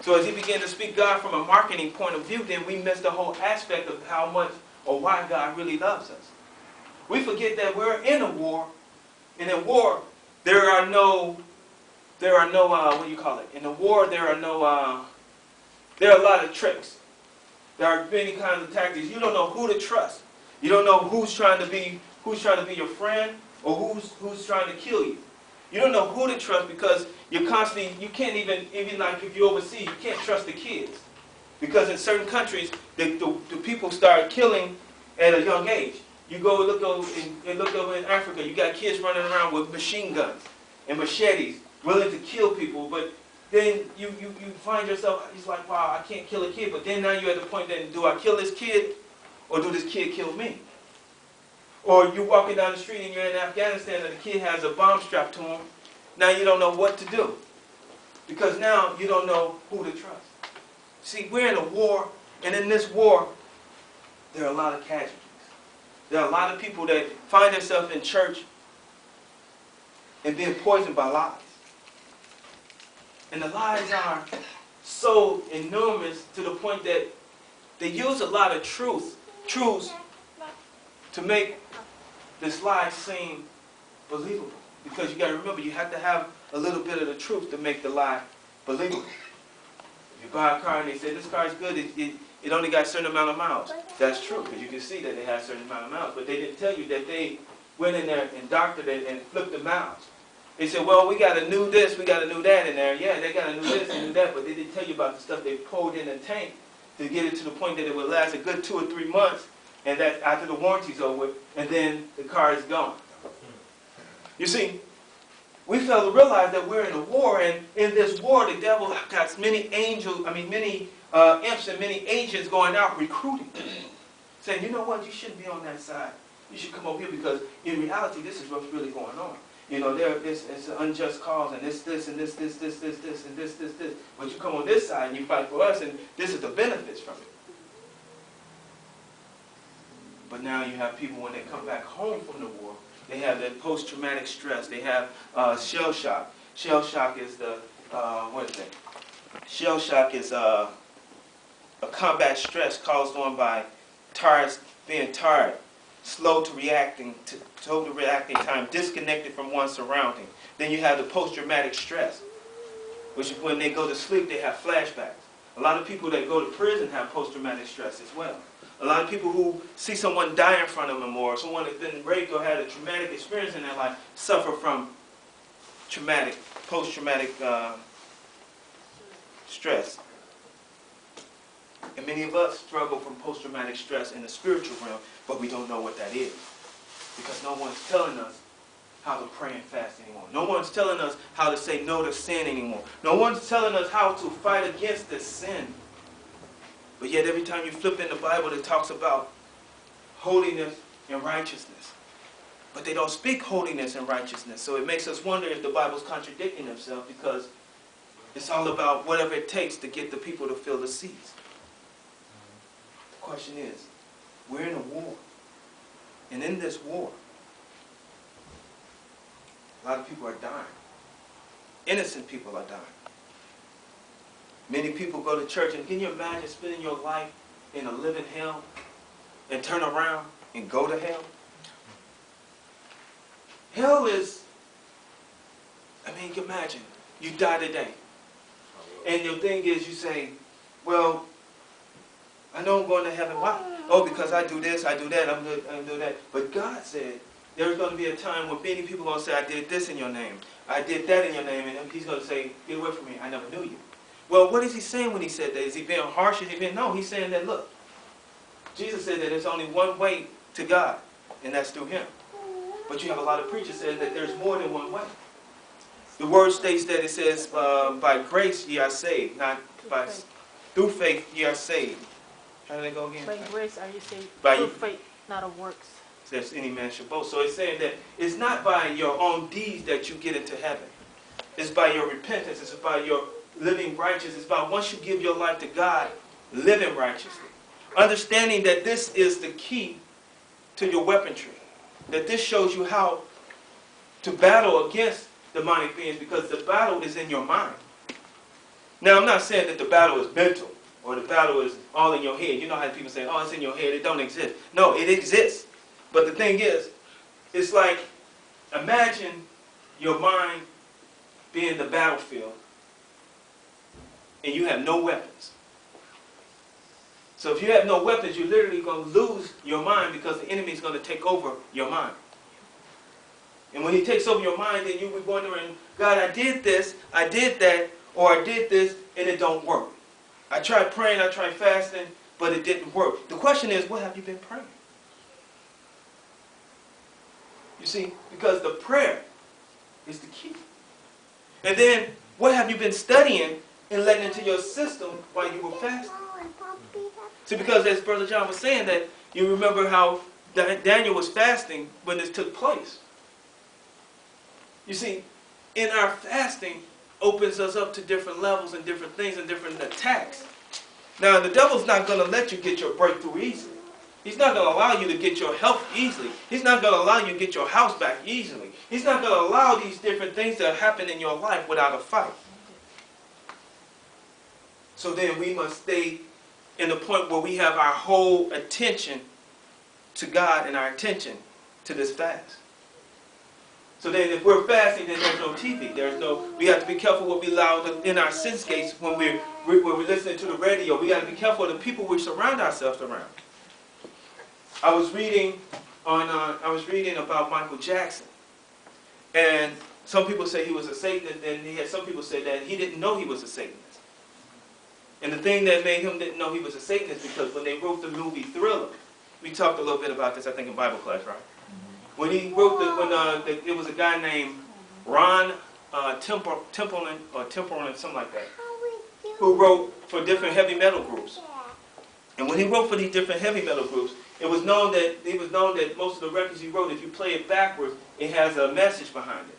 So as he began to speak God from a marketing point of view, then we miss the whole aspect of how much or why God really loves us. We forget that we're in a war, and in war there are no what do you call it? In the war there are there are a lot of tricks. There are many kinds of tactics. You don't know who to trust. You don't know who's trying to be your friend or who's trying to kill you. You don't know who to trust because you're constantly, you can't even like if you're overseas, you can't trust the kids. Because in certain countries, the people start killing at a young age. You go look over in Africa, you got kids running around with machine guns and machetes, willing to kill people, but then you find yourself, it's like, wow, I can't kill a kid, but then now you're at the point then, do I kill this kid or do this kid kill me? Or you're walking down the street and you're in Afghanistan and the kid has a bomb strapped to him. Now you don't know what to do. Because now you don't know who to trust. See, we're in a war, and in this war, there are a lot of casualties. There are a lot of people that find themselves in church and being poisoned by lies. And the lies are so enormous to the point that they use a lot of truths to make this lie seem believable. Because you got to remember, you have to have a little bit of the truth to make the lie believable. If you buy a car and they say, this car is good, it only got a certain amount of miles. That's true, because you can see that it has a certain amount of miles. But they didn't tell you that they went in there and doctored it and flipped the miles. They said, well, we got a new this, we got a new that in there. Yeah, they got a new this and new that, but they didn't tell you about the stuff they poured in the tank to get it to the point that it would last a good 2 or 3 months, and that after the warranty's over, and then the car is gone. You see, we fail to realize that we're in a war, and in this war, the devil got many imps and many agents going out recruiting, saying, you know what, you shouldn't be on that side. You should come over here because in reality, this is what's really going on. You know, it's an unjust cause, and this, and this, and this. But you come on this side and you fight for us, and this is the benefits from it. But now you have people, when they come back home from the war, they have that post-traumatic stress. They have shell shock. Shell shock is Shell shock is a combat stress caused on by being tired, slow to reacting time, disconnected from one's surrounding. Then you have the post-traumatic stress, which is when they go to sleep, they have flashbacks. A lot of people that go to prison have post-traumatic stress as well. A lot of people who see someone die in front of them or someone that's been raped or had a traumatic experience in their life suffer from post-traumatic stress. And many of us struggle from post-traumatic stress in the spiritual realm, but we don't know what that is. Because no one's telling us how to pray and fast anymore. No one's telling us how to say no to sin anymore. No one's telling us how to fight against this sin. But yet every time you flip in the Bible, it talks about holiness and righteousness. But they don't speak holiness and righteousness. So it makes us wonder if the Bible's contradicting itself, because it's all about whatever it takes to get the people to fill the seats. The question is, we're in a war. And in this war, a lot of people are dying. Innocent people are dying. Many people go to church, and can you imagine spending your life in a living hell and turn around and go to hell? Hell is, imagine, you die today. And your thing is, you say, well, I know I'm going to heaven. Why? Oh, because I do this, I do that, I'm do that. But God said, there's going to be a time when many people are going to say, I did this in your name. I did that in your name. And he's going to say, get away from me, I never knew you. Well, what is he saying when he said that? Is he being harsh? Is he being... No, he's saying that, look, Jesus said that there's only one way to God, and that's through him. But you have a lot of preachers saying that there's more than one way. The word states that it says, by grace ye are saved, not by... Through faith ye are saved. How did they go again? By grace are you saved, by through faith, not of works. Says any man should boast. So it's saying that it's not by your own deeds that you get into heaven. It's by your repentance. It's by your living righteous. It's about once you give your life to God, living righteously. Understanding that this is the key to your weaponry. That this shows you how to battle against demonic beings, because the battle is in your mind. Now, I'm not saying that the battle is mental or the battle is all in your head. You know how people say, oh, it's in your head, it don't exist. No, it exists. But the thing is, it's like, imagine your mind being the battlefield and you have no weapons. So if you have no weapons, you're literally going to lose your mind because the enemy is going to take over your mind. And when he takes over your mind, then you'll be wondering, God, I did this, I did that, or I did this, and it don't work. I tried praying, I tried fasting, but it didn't work. The question is, what have you been praying? You see, because the prayer is the key. And then, what have you been studying and letting into your system while you were fasting? See, because as Brother John was saying, that you remember how Daniel was fasting when this took place. You see, in our fasting opens us up to different levels and different things and different attacks. Now, the devil's not going to let you get your breakthrough easily. He's not going to allow you to get your health easily. He's not going to allow you to get your house back easily. He's not going to allow these different things to happen in your life without a fight. So then we must stay in the point where we have our whole attention to God and our attention to this fast. So then if we're fasting, then there's no TV. We have to be careful what we allow in our sense gates when we're listening to the radio. We got to be careful of the people we surround ourselves around. I was reading about Michael Jackson. And some people say he was a Satanist, and some people say that he didn't know he was a Satanist. And the thing that made him didn't know he was a Satanist because when they wrote the movie Thriller, we talked a little bit about this, I think, in Bible class, right? When he wrote it was a guy named Ron Templeman, something like that, who wrote for different heavy metal groups. And when he wrote for these different heavy metal groups, it was known that most of the records he wrote, if you play it backwards, it has a message behind it.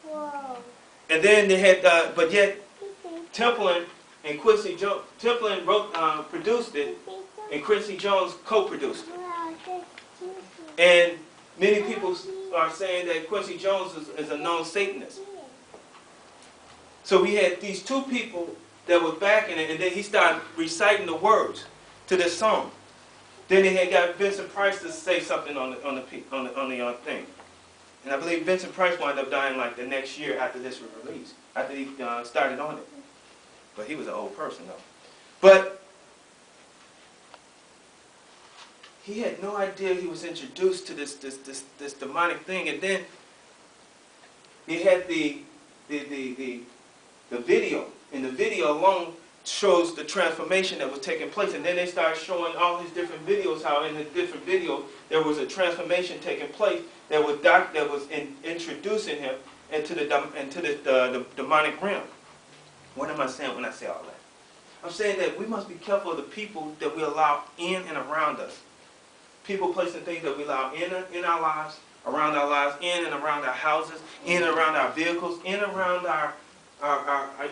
Whoa. And then they had, but yet, Templeman and Quincy Jones, Templeman produced it, and Quincy Jones co-produced it. And many people are saying that Quincy Jones is a known Satanist. So we had these two people that were backing it, and then he started reciting the words to this song. Then they had got Vincent Price to say something on the thing. And I believe Vincent Price wound up dying like the next year after this was released, after he started on it. But he was an old person though. But he had no idea he was introduced to this demonic thing. And then he had the video. And the video alone shows the transformation that was taking place. And then they started showing all these different videos, how in the different videos there was a transformation taking place that was introducing him into the demonic realm. What am I saying when I say all that? I'm saying that we must be careful of the people that we allow in and around us. People, places, and things that we allow in our lives, around our lives, in and around our houses, in and around our vehicles, in and around our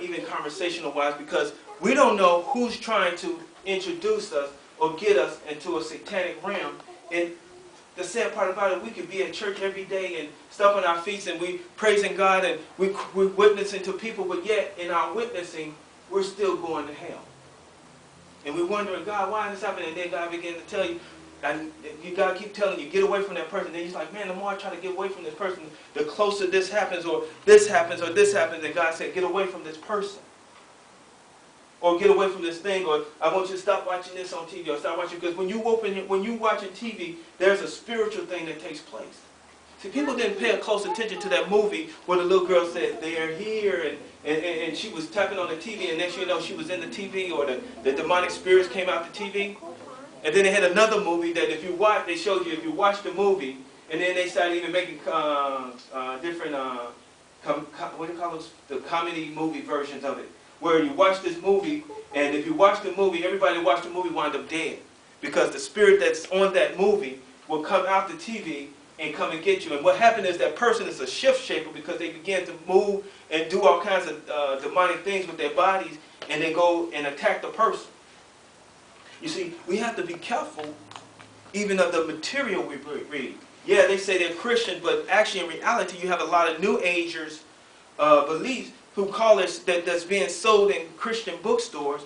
even conversational wise, because we don't know who's trying to introduce us or get us into a satanic realm. And the sad part about it, we could be at church every day and stomping our feet and we praising God and we're witnessing to people, but yet in our witnessing, we're still going to hell. And we're wondering, God, why is this happening? And then God began to tell you, and you got to keep telling you, get away from that person. Then he's like, man, the more I try to get away from this person, the closer this happens, or this happens, or this happens. And God said, get away from this person. Or get away from this thing, or I want you to stop watching this on TV, or stop watching, because when you're watching TV, there's a spiritual thing that takes place. See, people didn't pay a close attention to that movie where the little girl said, they're here, and she was tapping on the TV, and next thing you know, she was in the TV, or the demonic spirits came out the TV. And then they had another movie that if you watch, they showed you if you watch the movie, and then they started even making different, what do you call those? The comedy movie versions of it. Where you watch this movie, and if you watch the movie, everybody who watched the movie wound up dead. Because the spirit that's on that movie will come out the TV and come and get you. And what happened is that person is a shift shaper because they began to move and do all kinds of demonic things with their bodies, and they go and attack the person. You see, we have to be careful even of the material we read. Yeah, they say they're Christian, but actually in reality you have a lot of New Agers beliefs who call it, that's being sold in Christian bookstores,